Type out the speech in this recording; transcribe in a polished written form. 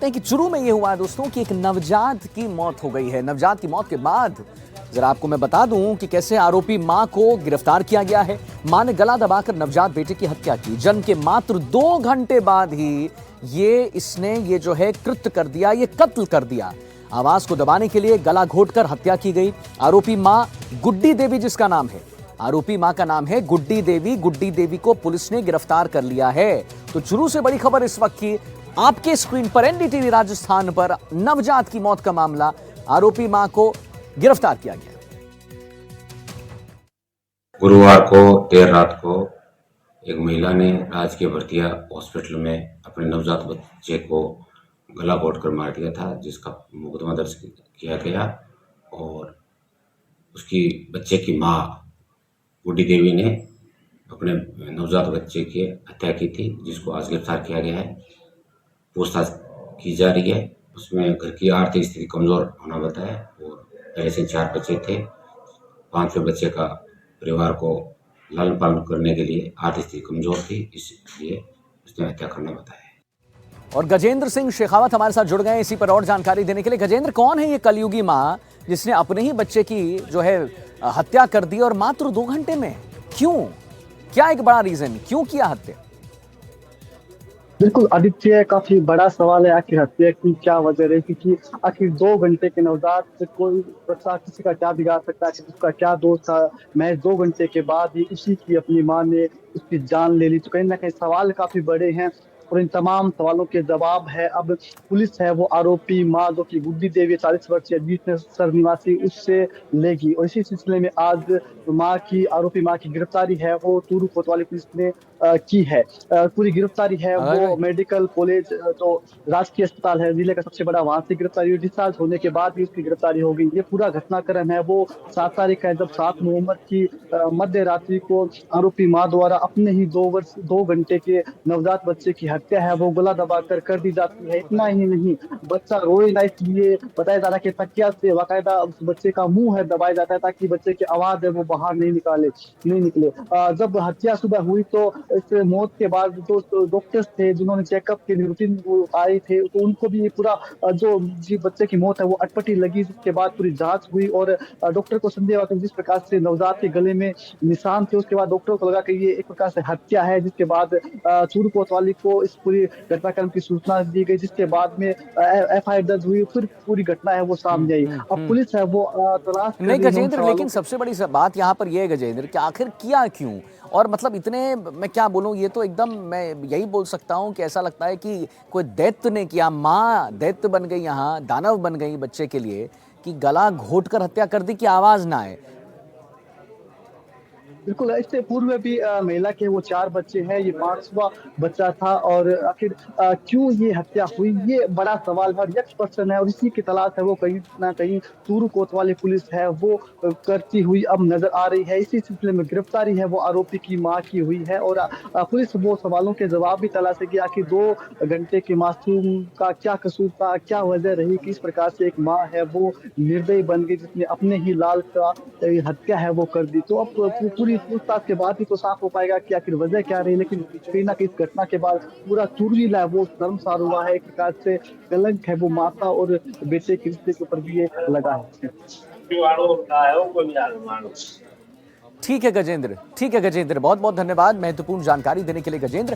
कि चुरू में यह हुआ है दोस्तों कि एक नवजात की मौत हो गई है। नवजात की मौत के बाद जरा आपको मैं बता दूं कि कैसे आरोपी मां को गिरफ्तार किया गया है। मां ने गला दबाकर नवजात बेटे की हत्या की। जन्म के मात्र 2 घंटे बाद ही इसने जो है कृत्य कर दिया, ये कत्ल कर दिया। आवाज को दबाने के लिए गला घोटकर हत्या की गई। आरोपी मां गुड्डी देवी जिसका नाम है, आरोपी मां का नाम है गुड्डी देवी। गुड्डी देवी को पुलिस ने गिरफ्तार कर लिया है। तो चुरू से बड़ी खबर इस वक्त की आपके स्क्रीन पर, एनडीटीवी राजस्थान पर। नवजात की मौत का मामला, आरोपी मां को गिरफ्तार किया गया। गुरुवार को देर रात को एक महिला ने राजकीय भर्तिया हॉस्पिटल में अपने नवजात बच्चे को गला घोटकर मार दिया था, जिसका मुकदमा दर्ज किया गया। और उसकी बच्चे की मां गुड्डी देवी ने अपने नवजात बच्चे की हत्या की थी, जिसको आज गिरफ्तार किया गया है। पूछताछ की जा रही है। उसमें घर की आर्थिक स्थिति कमजोर होना बताया और पहले से 4 बच्चे थे। 5वें बच्चे का परिवार को लालन पालन करने के लिए आर्थिक स्थिति कमजोर थी, इसलिए उसने हत्या करना बताया। और गजेंद्र सिंह शेखावत हमारे साथ जुड़ गए हैं इसी पर और जानकारी देने के लिए। गजेंद्र, कौन है ये कलयुगी मां जिसने अपने ही बच्चे की जो है हत्या कर दी और मात्र 2 घंटे में? क्यों? क्या एक बड़ा रीजन, क्यों किया हत्या? बिल्कुल आदित्य, काफी बड़ा सवाल है आखिर हत्या की क्या वजह रही, क्योंकि आखिर 2 घंटे के नवजात से कोई बच्चा किसी का क्या बिगाड़ सकता है, उसका क्या दोष था। महज 2 घंटे के बाद ही उसी की अपनी मां ने उसकी जान ले ली। तो कहीं ना कहीं सवाल काफी बड़े हैं और इन तमाम सवालों के जवाब है अब पुलिस है वो आरोपी मां जो कि गुड्डी देवी 40 वर्षीय बीसर निवासी उससे लेगी। और इसी सिलसिले में आज आरोपी मां की गिरफ्तारी है वो चूरू कोतवाली पुलिस ने की है। पूरी गिरफ्तारी है वो मेडिकल कॉलेज जो राजकीय अस्पताल है जिले का सबसे बड़ा, वहां से गिरफ्तारी हुई। डिस्चार्ज होने के बाद भी उसकी गिरफ्तारी हो गई। ये पूरा घटनाक्रम है वो 7 तारीख का है, जब 7 नवंबर की मध्य रात्रि को आरोपी मां द्वारा अपने ही 2 घंटे के नवजात बच्चे की हत्या है वो गला दबाकर कर दी जाती है। इतना ही नहीं, बच्चा रोए ना इसलिए बताया जा रहा है कि तकिया से बाकायदा उस बच्चे का मुंह है दबाया जाता है ताकि बच्चे की आवाज है वो बाहर नहीं निकले। जब हत्या सुबह हुई तो इस मौत के बाद जो डॉक्टर्स थे जिन्होंने चेकअप के लिए रूटीन आए थे, तो उनको भी पूरा जो बच्चे की मौत है वो अटपटी लगी। जिसके बाद पूरी जांच हुई और डॉक्टर को संदेह हुआ कि जिस प्रकार से नवजात के गले में निशान थे, उसके बाद डॉक्टर को लगा कि ये एक प्रकार से हत्या है। जिसके बाद चूरू कोतवाली को इस पूरी घटनाक्रम की सूचना दी गई, जिसके बाद में FIR दर्ज हुई। फिर पूरी घटना है वो सामने आई। अब पुलिस है वो तलाश कर रही है नहीं गजेंद्र, लेकिन सबसे बड़ी बात यहाँ पर यह है गजेंद्र कि आखिर किया क्यों? और मतलब इतने, मैं क्या बोलूं, ये तो एकदम, मैं यही बोल सकता हूं कि ऐसा लगता है कि कोई दैत्य ने किया। माँ दैत्य बन गई, यहाँ दानव बन गई बच्चे के लिए, कि गला घोटकर हत्या कर दी कि आवाज ना आए। बिल्कुल, इससे पूर्व भी महिला के वो 4 बच्चे हैं, ये 5वां बच्चा था। और आखिर क्यों ये हत्या हुई, ये बड़ा सवाल है और यक्ष पर्सन है और इसी की तलाश है वो कहीं ना कहीं चूरू कोतवाली पुलिस है वो करती हुई अब नजर आ रही है। इसी सिलसिले में गिरफ्तारी है वो आरोपी की मां की हुई है और पुलिस वो सवालों के जवाब भी तलाशेगी। आखिर 2 घंटे के मासूम का क्या कसूर था, क्या वजह रही कि इस प्रकार से एक माँ है वो निर्दयी बन गई, जिसने अपने ही लाल का हत्या है वो कर दी। तो अब पूरी पूछताछ के बाद ही तो साफ हो पाएगा कि आखिर वजह क्या रही। लेकिन कहीं ना कहीं इस घटना के बाद पूरा चूरू जिला है वो शर्मसार हुआ है। एक प्रकार से कलंक है वो माता और बेटे के रिश्ते के ऊपर भी ये लगा है। ठीक है गजेंद्र, ठीक है गजेंद्र, बहुत बहुत धन्यवाद महत्वपूर्ण जानकारी देने के लिए गजेंद्र।